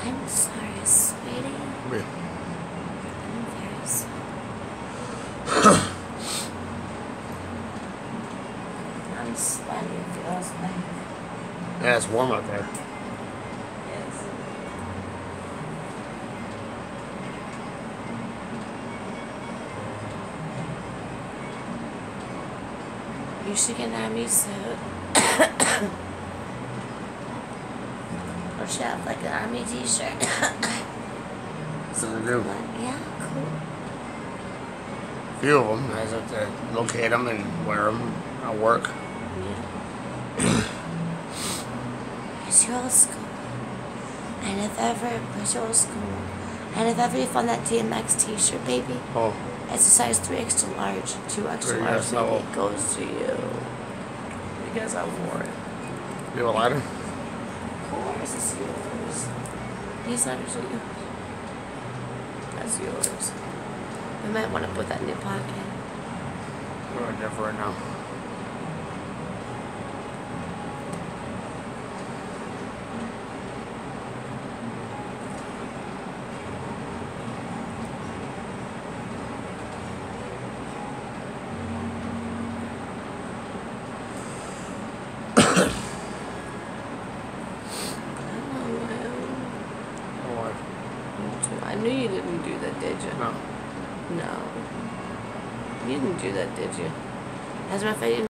I'm sorry, sweetie. Yeah. I'm very sorry. I'm sweaty, it feels like. Yeah, it's warm out there. Yes. You should get an army suit. Or should have like an army t-shirt. So they do. Yeah, cool. A few of them. I just have to locate them and wear them at work. Yeah. It's your old school. And if ever, where's your old school? And if ever you found that DMX t-shirt, baby, Oh, it's a size 3 extra large, 2 extra Three large, XL. baby. It goes to you. Because I wore it. you have a lighter? Of course, it's yours. These lighters are yours. That's yours. I might want to put that in your pocket. We're right there for it now. I knew you didn't do that, did you? No. No. You didn't do that, did you? As a matter of fact,